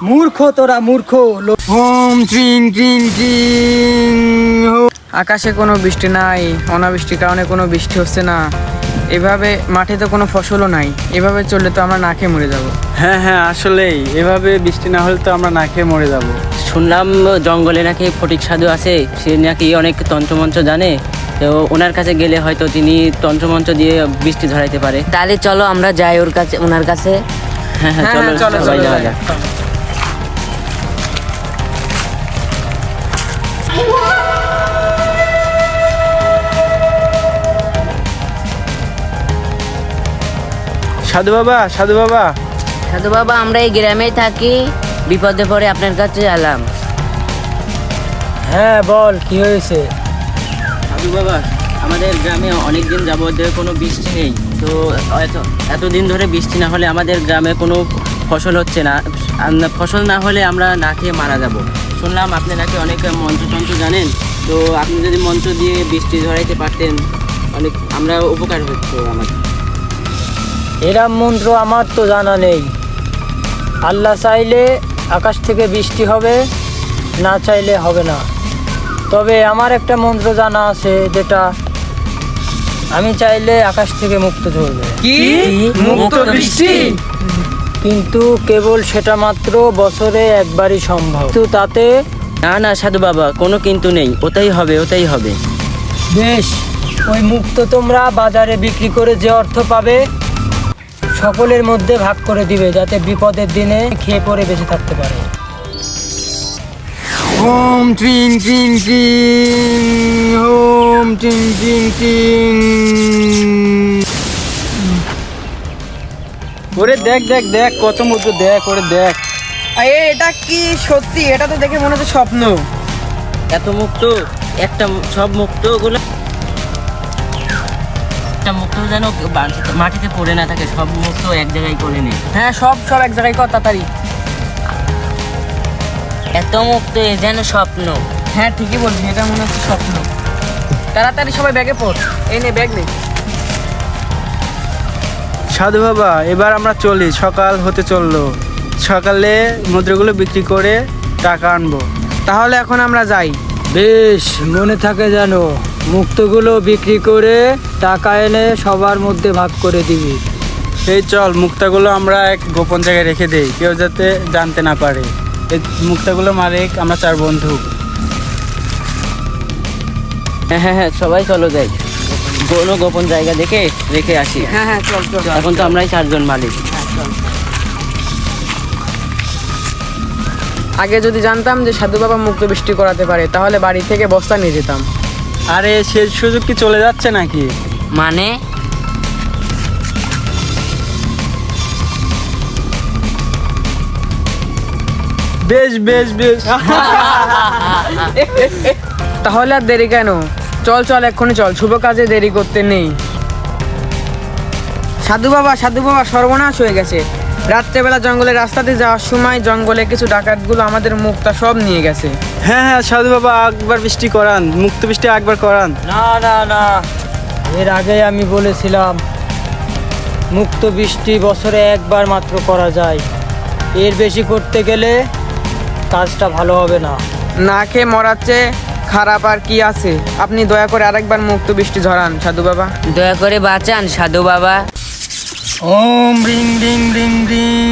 মূর্খ তোরা মূর্খ। ওম ট্রিং ট্রিং ট্রিং। আকাশে কোনো বৃষ্টি নাই, অনাবৃষ্টির কারণে কোনো বৃষ্টি হচ্ছে না। এভাবে মাঠে তো কোনো ফসলও নাই, এভাবে চললে তো আমরা না খেয়ে মরে যাব। হ্যাঁ হ্যাঁ, আসলেই এভাবে বৃষ্টি না হলে তো আমরা না খেয়ে মরে যাব। শুনলাম জঙ্গলে নাকি ফটিক সাধু আছে, সে নাকি অনেক তন্ত্রমন্ত্র জানে। তো ওনার কাছে গেলে হয়তো তিনি তন্ত্রমন্ত্র দিয়ে বৃষ্টি ধরাইতে পারে। তাহলে চলো আমরা যাই ওর কাছে, ওনার কাছে। হ্যাঁ হ্যাঁ, চলো চলো, সবাই চলো, যাওয়া যাই। যাক। সাধু বাবা, সাধু বাবা। সাধু বাবা, আমরা এই গ্রামেই থাকি, বিপদে পড়ে আপনার কাছে এলাম। হ্যাঁ বল, কি হয়েছে? সাধু বাবা, আমাদের গ্রামে অনেক দিন যাবত কোনো বৃষ্টি নেই। তো এতদিন ধরে বৃষ্টি না হলে আমাদের গ্রামে কোনো ফসল হচ্ছে না। ফসল না হলে আমরা না খেয়ে মারা যাব। শুনলাম আপনি নাকি অনেক মন্ত্রতন্ত্র জানেন। তো আপনি যদি মন্ত্র দিয়ে বৃষ্টি ধরাইতে পারতেন, অনেক আমরা উপকার হতো আমাদের। এরম মন্ত্র আমার তো জানা নেই। আল্লাহ চাইলে আকাশ থেকে বৃষ্টি হবে, না চাইলে হবে না। তবে আমার একটা মন্ত্র জানা আছে, যেটা আমি চাইলে আকাশ থেকে মুক্ত ঝরবে। কি? মুক্ত বৃষ্টি? কিন্তু কেবল সেটা মাত্র বছরে একবারই সম্ভব। কিন্তু তাতে না না সাধু বাবা, কোনো কিন্তু নেই, ওটাই হবে, ওটাই হবে। বেশ, ওই মুক্ত তোমরা বাজারে বিক্রি করে যে অর্থ পাবে সকলের মধ্যে ভাগ করে দিবে, যাতে বিপদের দিনে খেয়ে পরে বেঁচে থাকতে পারে। ওম ট্রিং ট্রিং ট্রিং। ওম ট্রিং ট্রিং ট্রিং। ওরে দেখ দেখ দেখ, কত মতো দেখ, ওরে দেখ। এটা কি সত্যি? এটা তো দেখে মনে হচ্ছে স্বপ্ন। এত মুক্ত, একটা সব মুক্তগুলো একটা মুক্ত যেন মাটিতে পড়ে না থাকে, সব মুক্ত এক জায়গায় করে নেই। হ্যাঁ, সব এক জায়গায় কর তাড়াতাড়ি। এত মুক্ত এ যেন স্বপ্ন। হ্যাঁ, ঠিকই বলছি, এটা মনে হচ্ছে স্বপ্ন। তাড়াতাড়ি সবাই ব্যাগে পড়। এই নে ব্যাগ নে। সাধু বাবা, এবার আমরা চলি, সকাল হতে চললো। সকালে মুদ্রাগুলো বিক্রি করে টাকা আনবো। তাহলে এখন আমরা যাই। বেশ, মনে থাকে যেন মুক্তগুলো বিক্রি করে টাকা এনে সবার মধ্যে ভাগ করে দিবি। এই চল, মুক্তাগুলো আমরা এক গোপন জায়গায় রেখে দেই, কেউ যাতে জানতে না পারে। এই মুক্তাগুলো মালিক আমরা 4 বন্ধু। হ্যাঁ হ্যাঁ হ্যাঁ, সবাই চলো যাই, কোনো গোপন জায়গা দেখে রেখে আসি। হ্যাঁ হ্যাঁ, চল চল। এখন তো আমরাই 4 জন মালিক। আগে যদি জানতাম যে সাধু বাবা মুক্ত বৃষ্টি করাতে পারে, তাহলে বাড়ি থেকে বস্তা নিয়ে যেতাম। আরে সে সুযোগ কি চলে যাচ্ছে নাকি? মানে বেশ বেশ বেশ। তাহলে আর দেরি কেন? চল চল, এক্ষুনি চল, শুভ কাজে দেরি করতে নেই। সাধু বাবা, সাধু বাবা, সর্বনাশ হয়ে গেছে। রাত্রেবেলা জঙ্গলের রাস্তাতে যাওয়ার সময় জঙ্গলে কিছু ডাকাতগুলো আমাদের মুক্তা সব নিয়ে গেছে। হ্যাঁ হ্যাঁ সাধু বাবা, একবার বৃষ্টি করান, মুক্ত বৃষ্টি একবার করান। না না না, এর আগে আমি বলেছিলাম মুক্ত বৃষ্টি বছরে একবার মাত্র করা যায়। এর বেশি করতে গেলে কাজটা ভালো হবে না। না খেয়ে মরাচ্ছে, খারাপ আর কি আছে? আপনি দয়া করে আরেকবার মুক্ত বৃষ্টি ঝরান সাধু বাবা। দয়া করে বাঁচান সাধু বাবা। ওম রিং রিং রিং রিং।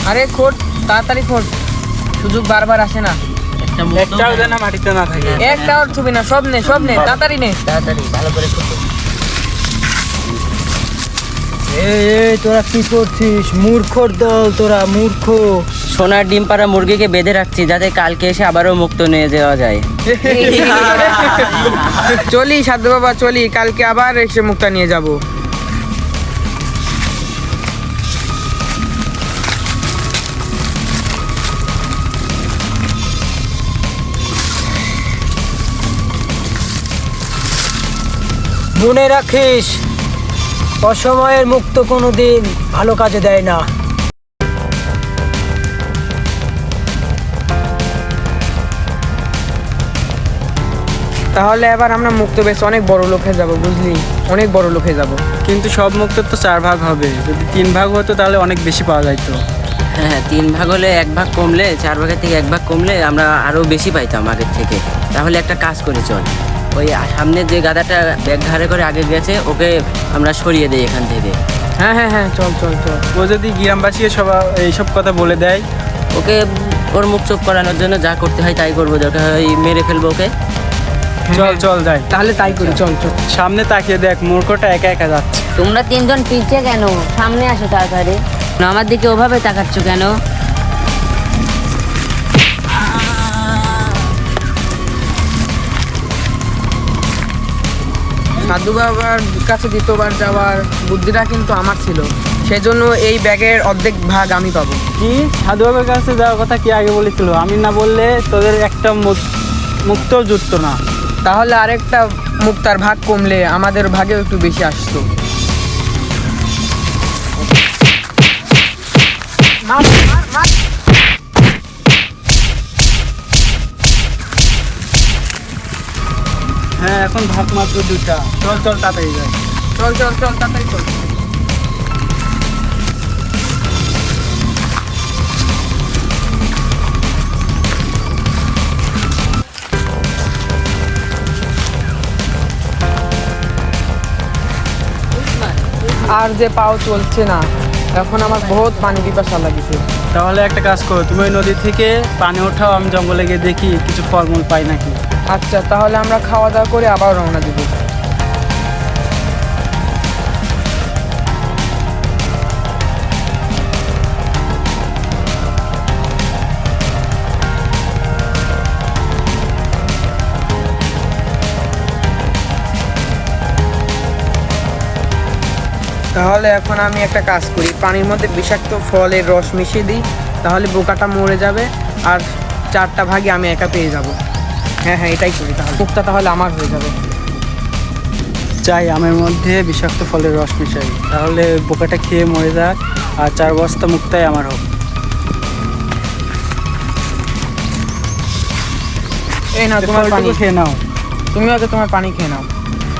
আরে খোট, তাড়াতাড়ি খোট, সুযোগ বারবার আসে না। একটাও যেন মাটিতে না থাকে। একটাও ছবি না, সব নে, সব নে, তাড়াতাড়ি নে। তাড়াতাড়ি ভালো করে করো। এই তোরা কি করছিস? মূর্খর দল তোরা, মূর্খ। সোনার ডিম পাড়া মুরগিকে বেঁধে রাখছি, যাতে কালকে এসে আবারও মুক্ত নিয়ে যাওয়া যায়। চলি সাধু বাবা, চলি, কালকে আবার এসে মুক্তা নিয়ে যাব। মনে রাখিস, অসময়ের মুক্ত কোনোদিন ভালো কাজে দেয় না। তাহলে এবার আমরা মুক্ত বেশ অনেক বড় লোক হয়ে যাবো, বুঝলি? অনেক বড় লোক হয়ে যাবো। কিন্তু সব মুক্তর তো 4 ভাগ হবে, যদি 3 ভাগ হতো তাহলে অনেক বেশি পাওয়া যাইতো। হ্যাঁ, 3 ভাগ হলে 1 ভাগ কমলে, 4 ভাগের থেকে 1 ভাগ কমলে আমরা আরও বেশি পাইতাম আগের থেকে। তাহলে একটা কাজ করে চল, ওই সামনে যে গাদাটা ব্যাগ ঘাড়ে করে আগে গেছে ওকে আমরা সরিয়ে দিই এখান থেকে। হ্যাঁ হ্যাঁ হ্যাঁ, চল চল চল। ও যদি গ্রামবাসী সবাই এইসব কথা বলে দেয়, ওকে ওর মুখ চুপ করানোর জন্য যা করতে হয় তাই করবো, দরকার হয় মেরে ফেলবো ওকে। চল চল যাই। তাহলে তাই করি, চল চল। সামনে তাকিয়ে দেখ, মূর্খটা একা একা যাচ্ছে। তোমরা 3 জন পিছিয়ে কেন? সামনে আসো তাড়াতাড়ি। না, আমার দিকে ওভাবে তাকাচ্ছ কেন? সাধু বাবার কাছে দ্বিতীয়বার যাওয়ার বুদ্ধিটা কিন্তু আমার ছিল, সেজন্য এই ব্যাগের অর্ধেক ভাগ আমি পাবো। কি সাধু বাবার কাছে যাওয়ার কথা কি আগে বলেছিল? আমি না বললে তোদের একটা মুক্তও জুটতো না। তাহলে আরেকটা মুক্তার ভাগ কমলে আমাদের ভাগেও একটু বেশি আসতো। হ্যাঁ, এখন ভাগ মাত্র 2টা। চল চল তাড়াতাড়ি যাই। চল চল চল, তাড়াতাড়ি চল। আর যে পাও চলছে না, এখন আমার বহুত পানি পিপাসা লাগিছে। তাহলে একটা কাজ করো, তুমি ওই নদী থেকে পানি ওঠাও, আমি জঙ্গলে গিয়ে দেখি কিছু ফলমূল পাই নাকি। আচ্ছা, তাহলে আমরা খাওয়া দাওয়া করে আবার রওনা দেবো। তাহলে এখন আমি একটা কাজ করি, পানির মধ্যে বিষাক্ত ফলের রস মিশিয়ে দিই, তাহলে বোকাটা মরে যাবে আর 4টা ভাগে আমি একা পেয়ে যাব। হ্যাঁ হ্যাঁ, এটাই করি। তাহলে মুক্তা তাহলে আমার হয়ে যাবে। চাই আমের মধ্যে বিষাক্ত ফলের রস মিশাই, তাহলে বোকাটা খেয়ে মরে যাক আর 4 বস্তা মুক্তাই আমার হোক। এই না তোমার পানি, খেয়ে নাও। তুমি আগে তোমার পানি খেয়ে নাও।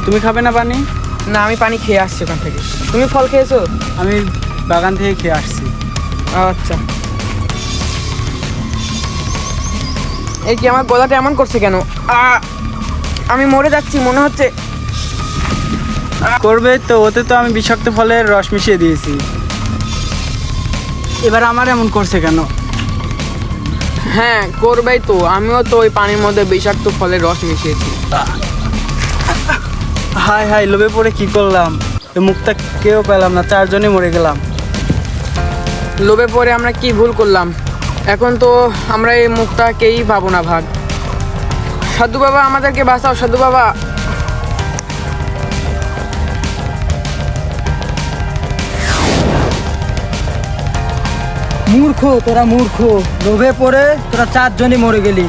তুমি খাবে না পানি? না, আমি পানি খেয়ে আসছি ওখান থেকে। তুমি ফল খেয়েছো? আমি বাগান থেকে খেয়ে আসছি। আচ্ছা। এই কি আমার গলাটা এমন করছে কেন? আমি মরে যাচ্ছি মনে হচ্ছে। করবে তো, ওতে তো আমি বিষাক্ত ফলের রস মিশিয়ে দিয়েছি। এবার আমার এমন করছে কেন? হ্যাঁ, করবেই তো, আমিও তো ওই পানির মধ্যে বিষাক্ত ফলের রস মিশিয়েছি। হাই হাই, লোভে পড়ে কি করলাম? এই মুখটা কেউ পেলাম না, 4 জনই মরে গেলাম। লোভে পড়ে আমরা কি ভুল করলাম? এখন তো আমরা এই মুখটা কেই পাবো না ভাগ। সাধু বাবা, আমাদেরকে বাঁচাও সাধু বাবা। মূর্খ, তোরা মূর্খ, লোভে পড়ে তোরা 4 জনই মরে গেলি।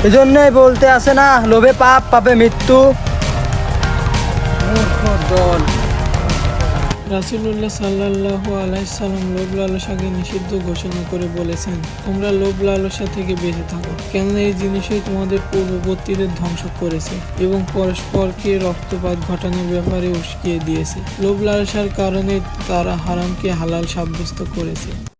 এজন্যই বলতে আসে না, লোভে পাপ, পাপে মৃত্যু। মূর্খ দল। রাসূলুল্লাহ সাল্লাল্লাহু আলাইহি সাল্লাম লোভ লালসাকে নিষিদ্ধ ঘোষণা করে বলেছেন, তোমরা লোভ লালসা থেকে বেঁচে থাকো, কেননা এই জিনিসই তোমাদের পূর্ববর্তীদের ধ্বংস করেছে এবং পরস্পরকে রক্তপাত ঘটানোর ব্যাপারে উস্কিয়ে দিয়েছে। লোভ লালসার কারণে তারা হারামকে হালাল সাব্যস্ত করেছে।